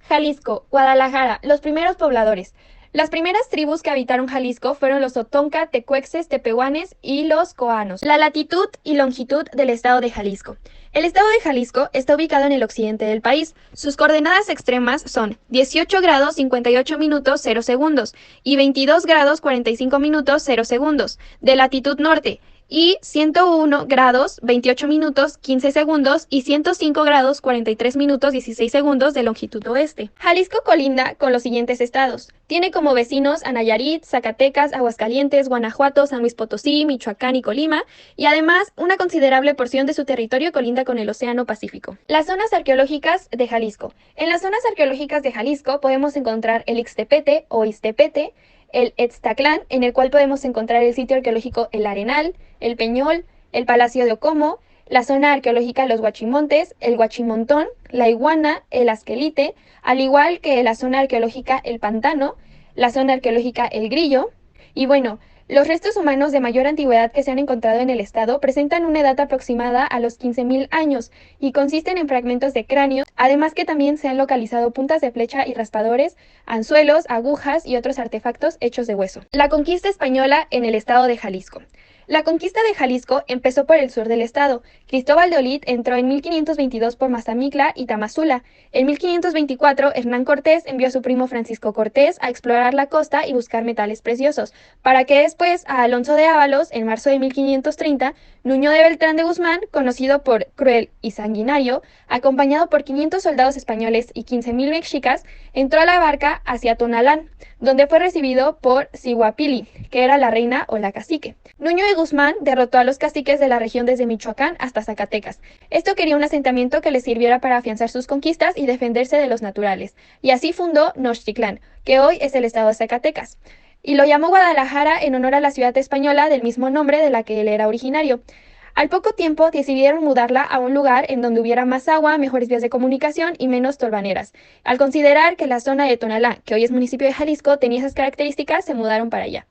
Jalisco, Guadalajara, los primeros pobladores. Las primeras tribus que habitaron Jalisco fueron los Otonca, Tecuexes, Tepehuanes y los Coanos. La latitud y longitud del estado de Jalisco. El estado de Jalisco está ubicado en el occidente del país. Sus coordenadas extremas son 18 grados 58 minutos 0 segundos y 22 grados 45 minutos 0 segundos de latitud norte, y 101 grados 28 minutos 15 segundos y 105 grados 43 minutos 16 segundos de longitud oeste. Jalisco colinda con los siguientes estados. Tiene como vecinos a Nayarit, Zacatecas, Aguascalientes, Guanajuato, San Luis Potosí, Michoacán y Colima, y además una considerable porción de su territorio colinda con el Océano Pacífico. Las zonas arqueológicas de Jalisco. En las zonas arqueológicas de Jalisco podemos encontrar el Ixtepete o Iztepete, el Etztaclán, en el cual podemos encontrar el sitio arqueológico El Arenal, el Peñol, el Palacio de Ocomo, la zona arqueológica Los Huachimontes, el Huachimontón, la Iguana, el Asquelite, al igual que la zona arqueológica El Pantano, la zona arqueológica El Grillo. Y bueno, los restos humanos de mayor antigüedad que se han encontrado en el estado presentan una edad aproximada a los 15.000 años y consisten en fragmentos de cráneo, además que también se han localizado puntas de flecha y raspadores, anzuelos, agujas y otros artefactos hechos de hueso. La conquista española en el estado de Jalisco. La conquista de Jalisco empezó por el sur del estado. Cristóbal de Olid entró en 1522 por Mazamitla y Tamazula. En 1524, Hernán Cortés envió a su primo Francisco Cortés a explorar la costa y buscar metales preciosos, para que después a Alonso de Ábalos, en marzo de 1530, Nuño de Beltrán de Guzmán, conocido por cruel y sanguinario, acompañado por 500 soldados españoles y 15.000 mexicas, entró a la barca hacia Tonalán, donde fue recibido por Siguapili, que era la reina o la cacique. Nuño de Guzmán derrotó a los caciques de la región desde Michoacán hasta Zacatecas. Esto quería un asentamiento que le sirviera para afianzar sus conquistas y defenderse de los naturales, y así fundó Nochtitlán, que hoy es el estado de Zacatecas, y lo llamó Guadalajara en honor a la ciudad española del mismo nombre de la que él era originario. Al poco tiempo decidieron mudarla a un lugar en donde hubiera más agua, mejores vías de comunicación y menos tolvaneras. Al considerar que la zona de Tonalá, que hoy es municipio de Jalisco, tenía esas características, se mudaron para allá.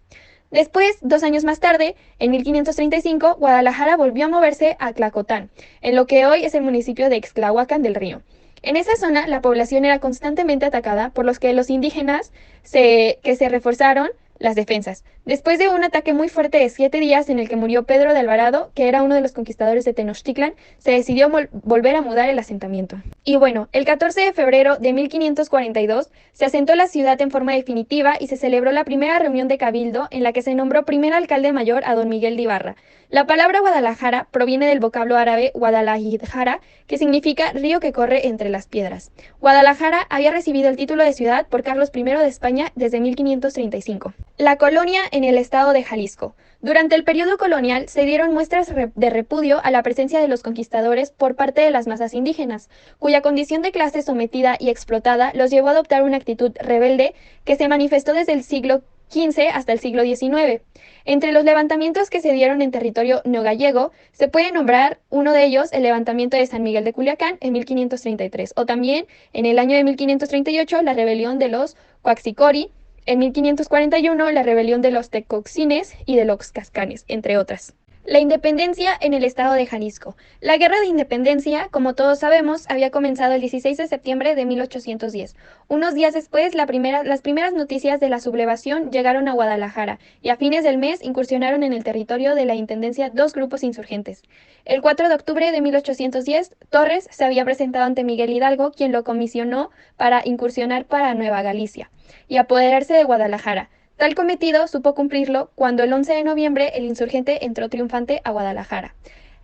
Después, 2 años más tarde, en 1535, Guadalajara volvió a moverse a Tlacotán, en lo que hoy es el municipio de Ixtlahuacán del Río. En esa zona, la población era constantemente atacada por los que los indígenas se reforzaron las defensas. Después de un ataque muy fuerte de 7 días en el que murió Pedro de Alvarado, que era uno de los conquistadores de Tenochtitlan, se decidió volver a mudar el asentamiento. Y bueno, el 14 de febrero de 1542 se asentó la ciudad en forma definitiva y se celebró la primera reunión de cabildo en la que se nombró primer alcalde mayor a don Miguel de Ibarra. La palabra Guadalajara proviene del vocablo árabe Guadalajara, que significa río que corre entre las piedras. Guadalajara había recibido el título de ciudad por Carlos I de España desde 1535. La colonia en el estado de Jalisco. Durante el periodo colonial se dieron muestras de repudio a la presencia de los conquistadores por parte de las masas indígenas, cuya condición de clase sometida y explotada los llevó a adoptar una actitud rebelde que se manifestó desde el siglo XV hasta el siglo XIX. Entre los levantamientos que se dieron en territorio neogallego, se puede nombrar uno de ellos el levantamiento de San Miguel de Culiacán en 1533, o también en el año de 1538 la rebelión de los Coaxicori, en 1541 la rebelión de los Tecoxines y de los Cascanes, entre otras. La independencia en el estado de Jalisco. La guerra de independencia, como todos sabemos, había comenzado el 16 de septiembre de 1810. Unos días después, las primeras noticias de la sublevación llegaron a Guadalajara y a fines del mes incursionaron en el territorio de la intendencia dos grupos insurgentes. El 4 de octubre de 1810, Torres se había presentado ante Miguel Hidalgo, quien lo comisionó para incursionar para Nueva Galicia y apoderarse de Guadalajara. Tal cometido supo cumplirlo cuando el 11 de noviembre el insurgente entró triunfante a Guadalajara.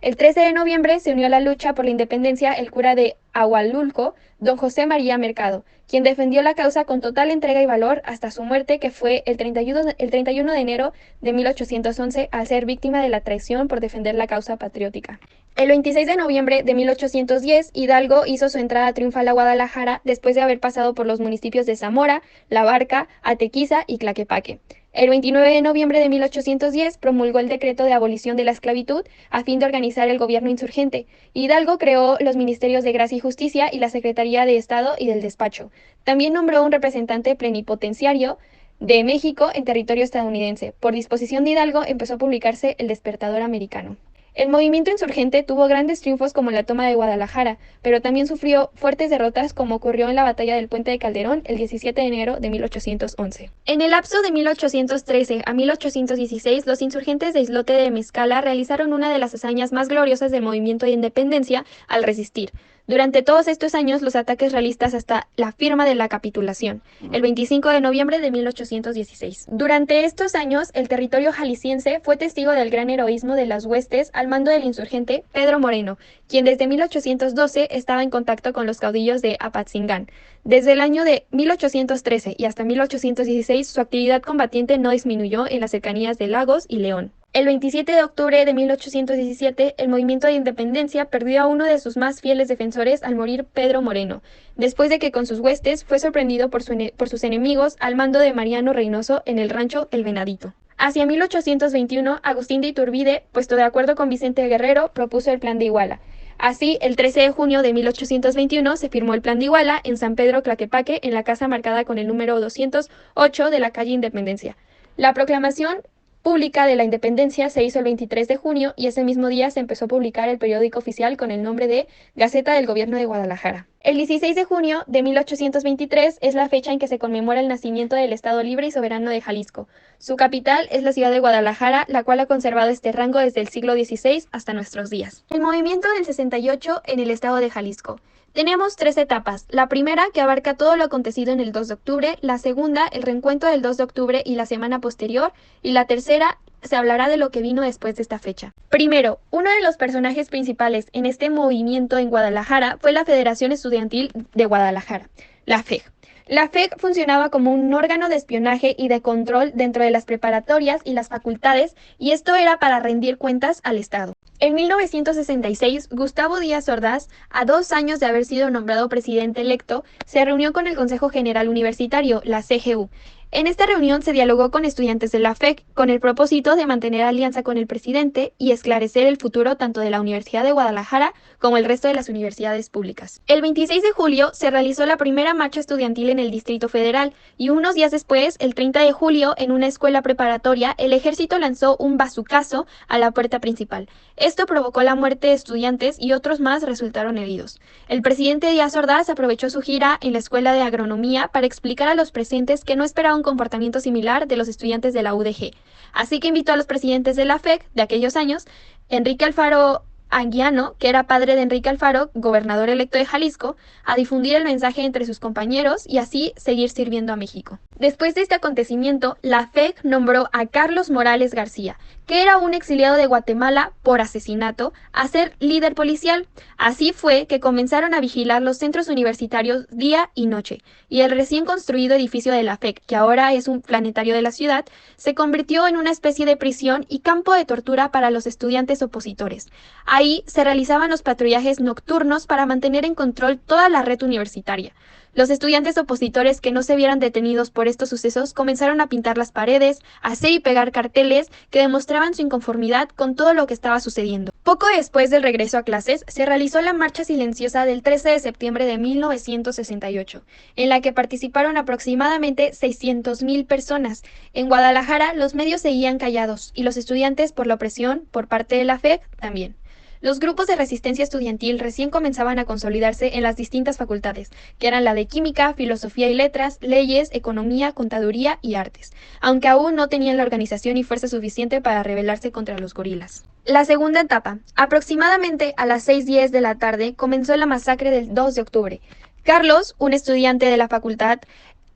El 13 de noviembre se unió a la lucha por la independencia el cura de Ahualulco, don José María Mercado, quien defendió la causa con total entrega y valor hasta su muerte, que fue el 31 de enero de 1811, al ser víctima de la traición por defender la causa patriótica. El 26 de noviembre de 1810, Hidalgo hizo su entrada triunfal a Guadalajara después de haber pasado por los municipios de Zamora, La Barca, Atequiza y Tlaquepaque. El 29 de noviembre de 1810 promulgó el decreto de abolición de la esclavitud a fin de organizar el gobierno insurgente. Hidalgo creó los ministerios de Gracia y Justicia y la Secretaría de Estado y del Despacho. También nombró un representante plenipotenciario de México en territorio estadounidense. Por disposición de Hidalgo empezó a publicarse El Despertador Americano. El movimiento insurgente tuvo grandes triunfos como la toma de Guadalajara, pero también sufrió fuertes derrotas como ocurrió en la batalla del Puente de Calderón el 17 de enero de 1811. En el lapso de 1813 a 1816, los insurgentes de Islote de Mezcala realizaron una de las hazañas más gloriosas del movimiento de independencia al resistir. Durante todos estos años, los ataques realistas hasta la firma de la capitulación, el 25 de noviembre de 1816. Durante estos años, el territorio jalisciense fue testigo del gran heroísmo de las huestes al mando del insurgente Pedro Moreno, quien desde 1812 estaba en contacto con los caudillos de Apatzingán. Desde el año de 1813 y hasta 1816, su actividad combatiente no disminuyó en las cercanías de Lagos y León. El 27 de octubre de 1817, el movimiento de independencia perdió a uno de sus más fieles defensores al morir Pedro Moreno, después de que con sus huestes fue sorprendido por sus enemigos al mando de Mariano Reynoso en el rancho El Venadito. Hacia 1821, Agustín de Iturbide, puesto de acuerdo con Vicente Guerrero, propuso el Plan de Iguala. Así, el 13 de junio de 1821 se firmó el Plan de Iguala en San Pedro Tlaquepaque, en la casa marcada con el número 208 de la calle Independencia. La proclamación pública de la independencia se hizo el 23 de junio y ese mismo día se empezó a publicar el periódico oficial con el nombre de Gaceta del Gobierno de Guadalajara. El 16 de junio de 1823 es la fecha en que se conmemora el nacimiento del Estado Libre y Soberano de Jalisco. Su capital es la ciudad de Guadalajara, la cual ha conservado este rango desde el siglo XVI hasta nuestros días. El movimiento del 68 en el estado de Jalisco. Tenemos tres etapas, la primera que abarca todo lo acontecido en el 2 de octubre, la segunda el reencuentro del 2 de octubre y la semana posterior, y la tercera se hablará de lo que vino después de esta fecha. Primero, uno de los personajes principales en este movimiento en Guadalajara fue la Federación Estudiantil de Guadalajara, la FEG. La FEG funcionaba como un órgano de espionaje y de control dentro de las preparatorias y las facultades, y esto era para rendir cuentas al Estado. En 1966, Gustavo Díaz Ordaz, a 2 años de haber sido nombrado presidente electo, se reunió con el Consejo General Universitario, la CGU. En esta reunión se dialogó con estudiantes de la FEG con el propósito de mantener alianza con el presidente y esclarecer el futuro tanto de la Universidad de Guadalajara como el resto de las universidades públicas. El 26 de julio se realizó la primera marcha estudiantil en el Distrito Federal y unos días después, el 30 de julio, en una escuela preparatoria, el ejército lanzó un bazucazo a la puerta principal. Esto provocó la muerte de estudiantes y otros más resultaron heridos. El presidente Díaz Ordaz aprovechó su gira en la Escuela de Agronomía para explicar a los presentes que no esperaba un comportamiento similar de los estudiantes de la UDG. Así que invitó a los presidentes de la FEC de aquellos años, Enrique Alfaro Anguiano, que era padre de Enrique Alfaro, gobernador electo de Jalisco, a difundir el mensaje entre sus compañeros y así seguir sirviendo a México. Después de este acontecimiento, la FEC nombró a Carlos Morales García, que era un exiliado de Guatemala por asesinato, a ser líder policial. Así fue que comenzaron a vigilar los centros universitarios día y noche, y el recién construido edificio de la FEC, que ahora es un planetario de la ciudad, se convirtió en una especie de prisión y campo de tortura para los estudiantes opositores. Ahí se realizaban los patrullajes nocturnos para mantener en control toda la red universitaria. Los estudiantes opositores que no se vieran detenidos por estos sucesos comenzaron a pintar las paredes, a hacer y pegar carteles que demostraban su inconformidad con todo lo que estaba sucediendo. Poco después del regreso a clases, se realizó la marcha silenciosa del 13 de septiembre de 1968, en la que participaron aproximadamente 600,000 personas. En Guadalajara, los medios seguían callados y los estudiantes, por la opresión por parte de la FEC, también. Los grupos de resistencia estudiantil recién comenzaban a consolidarse en las distintas facultades, que eran la de Química, Filosofía y Letras, Leyes, Economía, Contaduría y Artes, aunque aún no tenían la organización y fuerza suficiente para rebelarse contra los gorilas. La segunda etapa. Aproximadamente a las 6:10 de la tarde comenzó la masacre del 2 de octubre. Carlos, un estudiante de la facultad,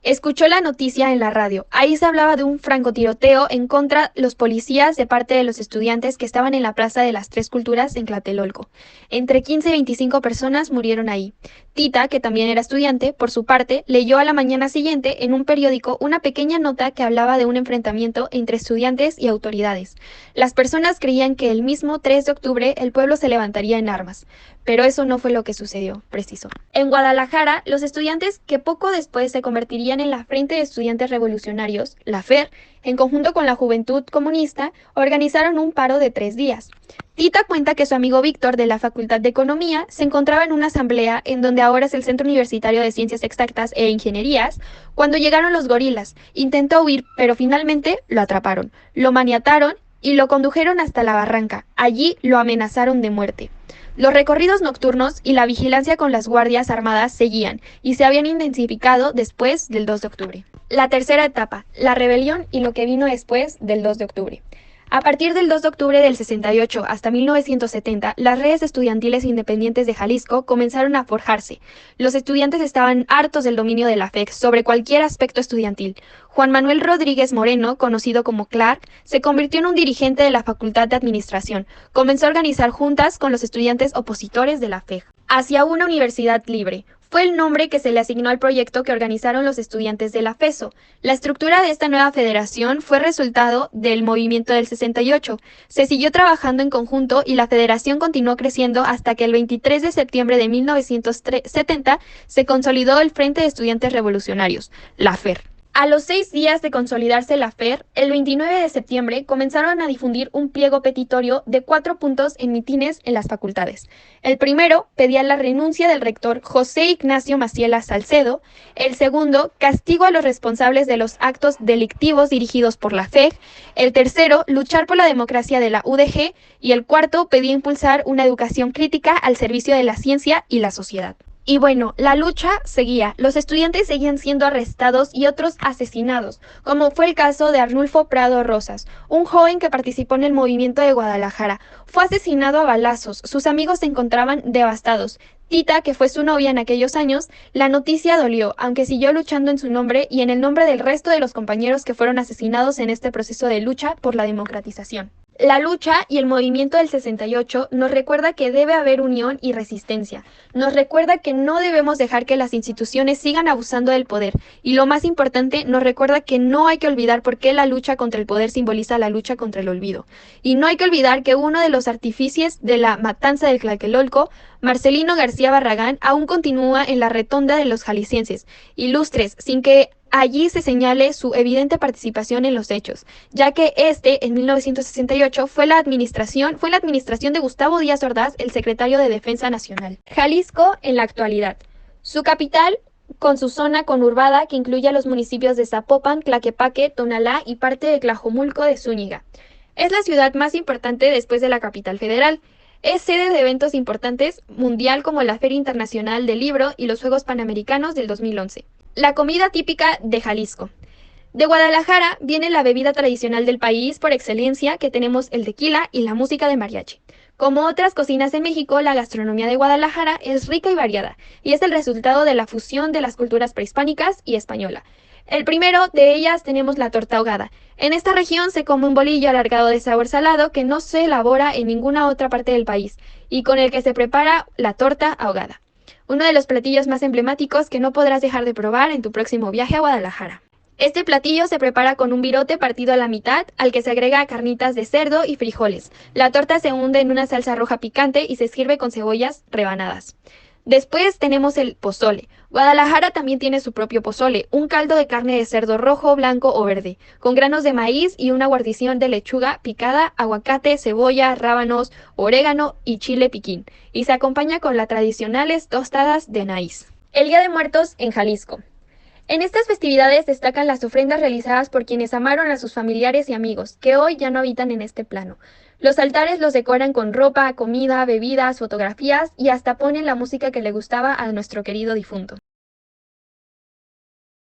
escuchó la noticia en la radio. Ahí se hablaba de un francotiroteo en contra de los policías de parte de los estudiantes que estaban en la Plaza de las Tres Culturas en Tlatelolco. Entre 15 y 25 personas murieron ahí. Tita, que también era estudiante, por su parte, leyó a la mañana siguiente en un periódico una pequeña nota que hablaba de un enfrentamiento entre estudiantes y autoridades. Las personas creían que el mismo 3 de octubre el pueblo se levantaría en armas, pero eso no fue lo que sucedió, precisó. En Guadalajara, los estudiantes que poco después se convertirían en la Frente de Estudiantes Revolucionarios, la FER, en conjunto con la Juventud Comunista, organizaron un paro de 3 días. Tita cuenta que su amigo Víctor, de la Facultad de Economía, se encontraba en una asamblea en donde ahora es el Centro Universitario de Ciencias Exactas e Ingenierías, cuando llegaron los gorilas. Intentó huir, pero finalmente lo atraparon, lo maniataron y lo condujeron hasta la barranca. Allí lo amenazaron de muerte. Los recorridos nocturnos y la vigilancia con las guardias armadas seguían y se habían intensificado después del 2 de octubre. La tercera etapa, la rebelión y lo que vino después del 2 de octubre. A partir del 2 de octubre del 68 hasta 1970, las redes estudiantiles independientes de Jalisco comenzaron a forjarse. Los estudiantes estaban hartos del dominio de la FEC sobre cualquier aspecto estudiantil. Juan Manuel Rodríguez Moreno, conocido como Clark, se convirtió en un dirigente de la Facultad de Administración. Comenzó a organizar juntas con los estudiantes opositores de la FEC. Hacia una universidad libre. Fue el nombre que se le asignó al proyecto que organizaron los estudiantes de la FESO. La estructura de esta nueva federación fue resultado del movimiento del 68. Se siguió trabajando en conjunto y la federación continuó creciendo hasta que el 23 de septiembre de 1970 se consolidó el Frente de Estudiantes Revolucionarios, la FER. A los 6 días de consolidarse la FER, el 29 de septiembre comenzaron a difundir un pliego petitorio de 4 puntos en mitines en las facultades. El primero pedía la renuncia del rector José Ignacio Maciela Salcedo, el segundo, castigo a los responsables de los actos delictivos dirigidos por la FEG, el tercero, luchar por la democracia de la UDG y el cuarto, pedía impulsar una educación crítica al servicio de la ciencia y la sociedad. Y bueno, la lucha seguía, los estudiantes seguían siendo arrestados y otros asesinados, como fue el caso de Arnulfo Prado Rosas, un joven que participó en el movimiento de Guadalajara. Fue asesinado a balazos, sus amigos se encontraban devastados. Tita, que fue su novia en aquellos años, la noticia dolió, aunque siguió luchando en su nombre y en el nombre del resto de los compañeros que fueron asesinados en este proceso de lucha por la democratización. La lucha y el movimiento del 68 nos recuerda que debe haber unión y resistencia. Nos recuerda que no debemos dejar que las instituciones sigan abusando del poder. Y lo más importante, nos recuerda que no hay que olvidar por qué la lucha contra el poder simboliza la lucha contra el olvido. Y no hay que olvidar que uno de los artífices de la matanza del Tlatelolco, Marcelino García Barragán, aún continúa en la rotonda de los jaliscienses, ilustres, sin que allí se señale su evidente participación en los hechos, ya que en 1968, fue la administración de Gustavo Díaz Ordaz, el secretario de Defensa Nacional. Jalisco en la actualidad. Su capital, con su zona conurbada que incluye a los municipios de Zapopan, Tlaquepaque, Tonalá y parte de Tlajomulco de Zúñiga. Es la ciudad más importante después de la capital federal. Es sede de eventos importantes mundial como la Feria Internacional del Libro y los Juegos Panamericanos del 2011. La comida típica de Jalisco. De Guadalajara viene la bebida tradicional del país por excelencia, que tenemos el tequila y la música de mariachi. Como otras cocinas de México, la gastronomía de Guadalajara es rica y variada, y es el resultado de la fusión de las culturas prehispánicas y española. El primero de ellas tenemos la torta ahogada. En esta región se come un bolillo alargado de sabor salado que no se elabora en ninguna otra parte del país, y con el que se prepara la torta ahogada. Uno de los platillos más emblemáticos que no podrás dejar de probar en tu próximo viaje a Guadalajara. Este platillo se prepara con un virote partido a la mitad, al que se agrega carnitas de cerdo y frijoles. La torta se hunde en una salsa roja picante y se sirve con cebollas rebanadas. Después tenemos el pozole. Guadalajara también tiene su propio pozole, un caldo de carne de cerdo rojo, blanco o verde, con granos de maíz y una guarnición de lechuga picada, aguacate, cebolla, rábanos, orégano y chile piquín, y se acompaña con las tradicionales tostadas de maíz. El Día de Muertos en Jalisco. En estas festividades destacan las ofrendas realizadas por quienes amaron a sus familiares y amigos, que hoy ya no habitan en este plano. Los altares los decoran con ropa, comida, bebidas, fotografías y hasta ponen la música que le gustaba a nuestro querido difunto.